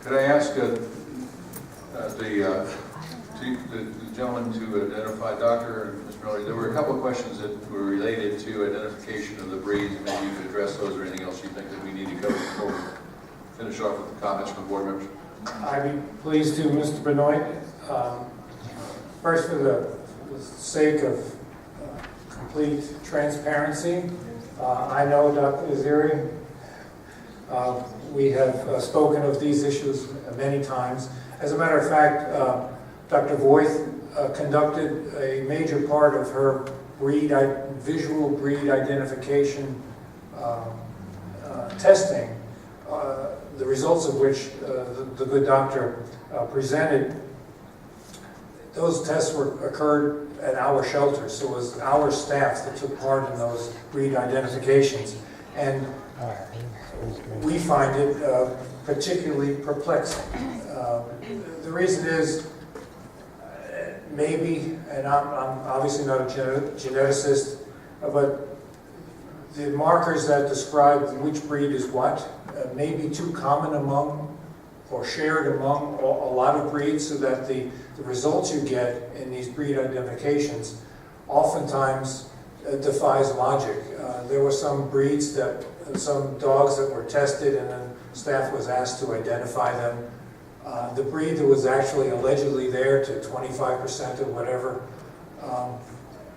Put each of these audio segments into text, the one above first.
Could I ask the gentleman to identify, Dr. and Mr. Miller, there were a couple of questions that were related to identification of the breeds. Maybe you could address those or anything else you think that we need to cover before we finish off with the comments from the board members. I'd be pleased to, Mr. Benoit. First, for the sake of complete transparency, I know Dr. Aziri. We have spoken of these issues many times. As a matter of fact, Dr. Voigt conducted a major part of her visual breed identification testing, the results of which the good doctor presented. Those tests occurred at our shelter, so it was our staff that took part in those breed identifications. And we find it particularly perplexing. The reason is, maybe, and I'm obviously not a geneticist, but the markers that describe which breed is what may be too common among or shared among a lot of breeds, so that the results you get in these breed identifications oftentimes defies logic. There were some breeds some dogs that were tested, and then staff was asked to identify them. The breed that was actually allegedly there to 25% or whatever,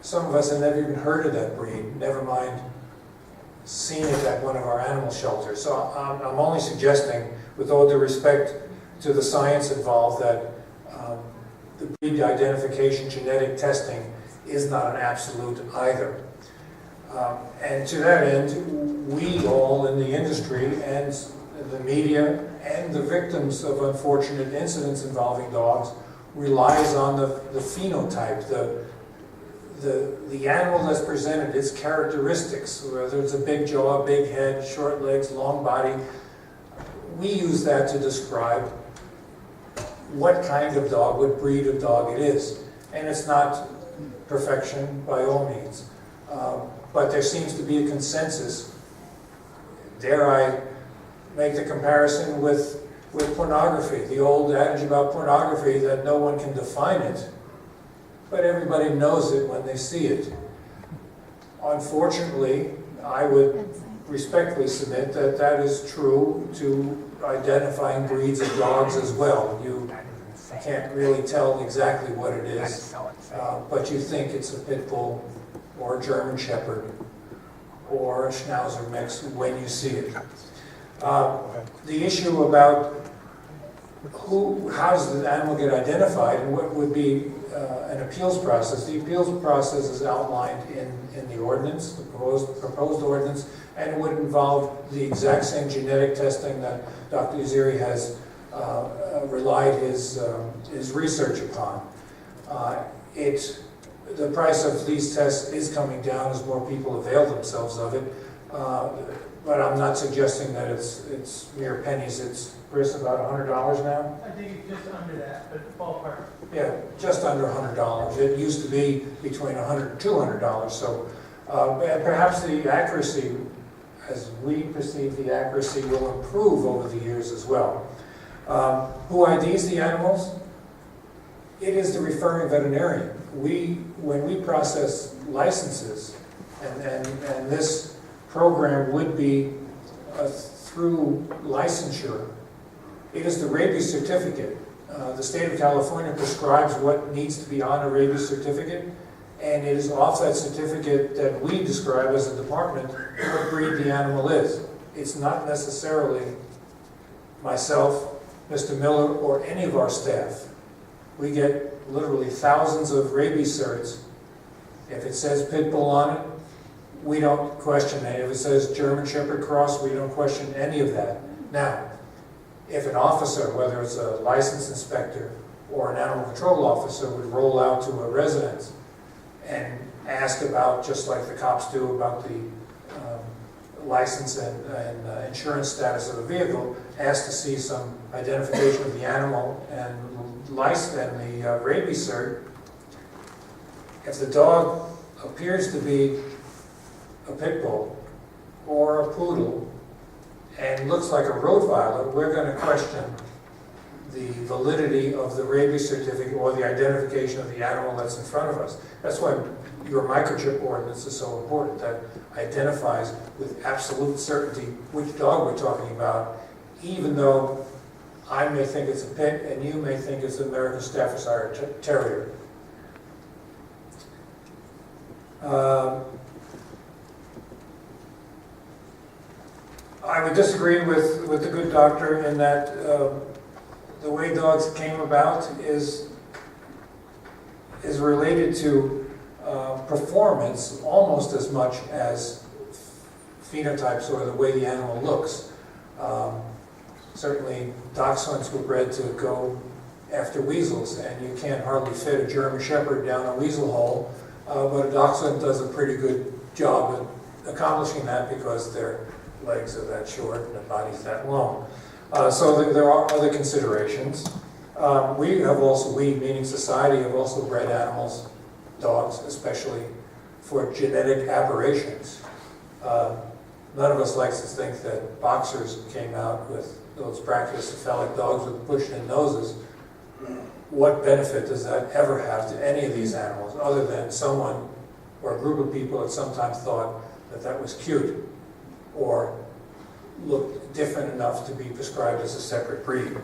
some of us have never even heard of that breed, never mind seen it at one of our animal shelters. So I'm only suggesting, with all due respect to the science involved, that the breed identification genetic testing is not an absolute either. And to that end, we all in the industry and the media and the victims of unfortunate incidents involving dogs relies on the phenotype, the animal that's presented, its characteristics, whether it's a big jaw, big head, short legs, long body. We use that to describe what kind of dog, what breed of dog it is. And it's not perfection by all means. But there seems to be a consensus. Dare I make the comparison with pornography, the old adage about pornography that no one can define it, but everybody knows it when they see it. Unfortunately, I would respectfully submit that that is true to identifying breeds of dogs as well. You can't really tell exactly what it is, but you think it's a pit bull or a German Shepherd or a Schnauzer mix when you see it. The issue about how does the animal get identified and what would be an appeals process. The appeals process is outlined in the ordinance, the proposed ordinance, and it would involve the exact same genetic testing that Dr. Aziri has relied his research upon. The price of these tests is coming down as more people avail themselves of it, but I'm not suggesting that it's mere pennies. It's, Chris, about $100 now? I think it's just under that, but ballpark. Yeah, just under $100. It used to be between $100 and $200. So perhaps the accuracy, as we perceive the accuracy, will improve over the years as well. Who IDs the animals? It is the referring veterinarian. When we process licenses, and this program would be through licensure, it is the rabies certificate. The state of California prescribes what needs to be on a rabies certificate, and it is off that certificate that we describe as a department what breed the animal is. It's not necessarily myself, Mr. Miller, or any of our staff. We get literally thousands of rabies certs. If it says pit bull on it, we don't question it. If it says German Shepherd Cross, we don't question any of that. Now, if an officer, whether it's a licensed inspector or an animal control officer, would roll out to a residence and ask about, just like the cops do, about the license and insurance status of a vehicle, ask to see some identification of the animal and the rabies cert, if the dog appears to be a pit bull or a poodle and looks like a Rottweiler, we're going to question the validity of the rabies certificate or the identification of the animal that's in front of us. That's why your microchip ordinance is so important, that identifies with absolute certainty which dog we're talking about, even though I may think it's a pit and you may think it's an American Staffordshire Terrier. I would disagree with the good doctor in that the way dogs came about is related to performance almost as much as phenotypes or the way the animal looks. Certainly dachshunds were bred to go after weasels, and you can't hardly fit a German Shepherd down a weasel hole, but a dachshund does a pretty good job at accomplishing that because their legs are that short and the body's that long. So there are other considerations. We, meaning society, have also bred animals, dogs especially, for genetic aberrations. None of us likes to think that boxers came out with those brachycephalic dogs with pushed-in noses. What benefit does that ever have to any of these animals, other than someone or a group of people that sometimes thought that that was cute or looked different enough to be prescribed as a separate breed?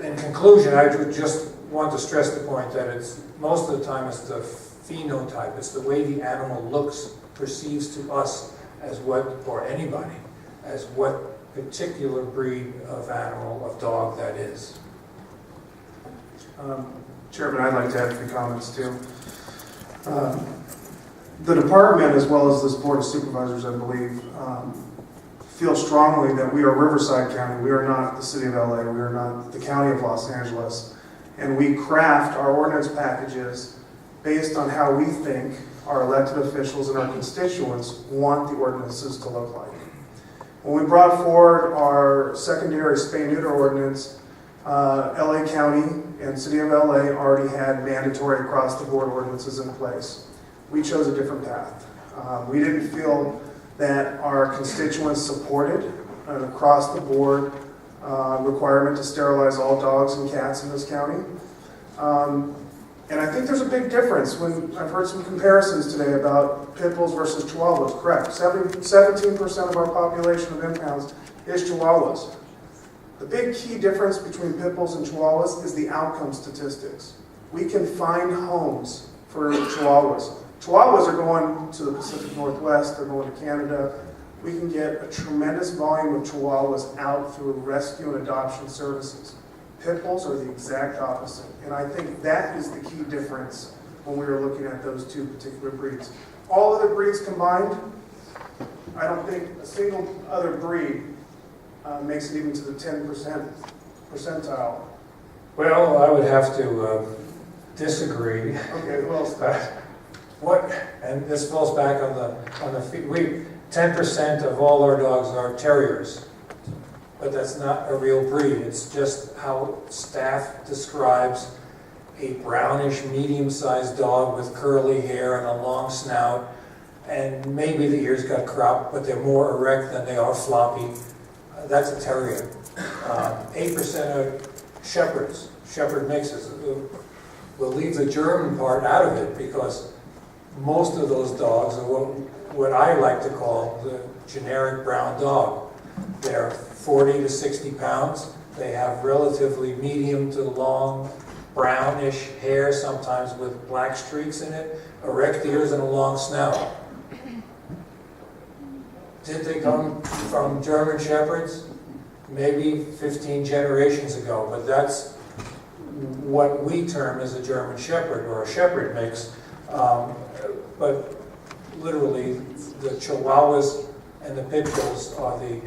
In conclusion, I would just want to stress the point that it's most of the time it's the phenotype, it's the way the animal looks, perceives to us as what, or anybody, as what particular breed of animal, of dog that is. Chairman, I'd like to add a few comments too. The department, as well as this Board of Supervisors, I believe, feel strongly that we are Riverside County. We are not the City of LA. We are not the County of Los Angeles. And we craft our ordinance packages based on how we think our elected officials and our constituents want the ordinances to look like. When we brought forward our secondary spay-neuter ordinance, LA County and City of LA already had mandatory across-the-board ordinances in place. We chose a different path. We didn't feel that our constituents supported an across-the-board requirement to sterilize all dogs and cats in this county. And I think there's a big difference when I've heard some comparisons today about pit bulls versus chihuahuas. Correct, 17% of our population of impounds is chihuahuas. The big key difference between pit bulls and chihuahuas is the outcome statistics. We can find homes for chihuahuas. Chihuahuas are going to the Pacific Northwest, they're going to Canada. We can get a tremendous volume of chihuahuas out through rescue and adoption services. Pit bulls are the exact opposite, and I think that is the key difference when we were looking at those two particular breeds. All other breeds combined, I don't think a single other breed makes it even to the 10% percentile. Well, I would have to disagree. Okay, well, And this falls back on the 10% of all our dogs are terriers, but that's not a real breed. It's just how staff describes a brownish, medium-sized dog with curly hair and a long snout, and maybe the ears got cropped, but they're more erect than they are floppy. That's a terrier. 8% are shepherds, shepherd mixes. We'll leave the German part out of it because most of those dogs are what I like to call the generic brown dog. They're 40 to 60 pounds. They have relatively medium to long brownish hair, sometimes with black streaks in it, erect ears and a long snout. Did they come from German Shepherds? Maybe 15 generations ago, but that's what we term as a German Shepherd or a Shepherd mix. But literally, the Chihuahuas and the Pit Bulls are the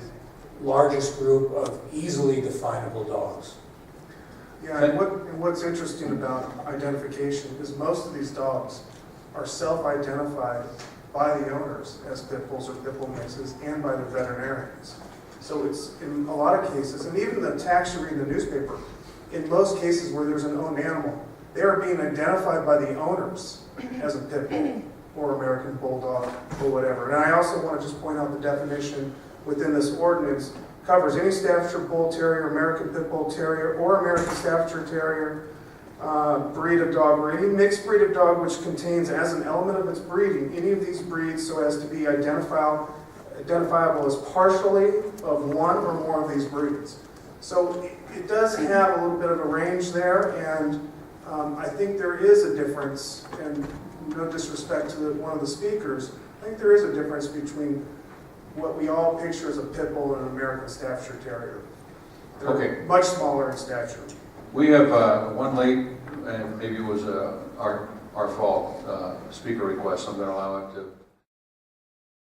largest group of easily definable dogs. yeah, and what's interesting about identification is most of these dogs are self-identified by the owners as pit bulls or pit bull mixes and by the veterinarians. So it's in a lot of cases, and even the tax you read in the newspaper, in most cases where there's an owned animal, they are being identified by the owners as a pit bull or American bulldog or whatever. And I also want to just point out the definition within this ordinance covers any Staffordshire Bull Terrier, American Pit Bull Terrier, or American Staffordshire Terrier breed of dog, or any mixed breed of dog which contains as an element of its breeding any of these breeds so as to be identifiable as partially of one or more of these breeds. So it does have a little bit of a range there, and I think there is a difference, and no disrespect to one of the speakers, I think there is a difference between what we all picture as a pit bull and an American Staffordshire Terrier. They're Okay. much smaller in stature. We have one late, and maybe it was our fault, speaker request. I'm going to allow it to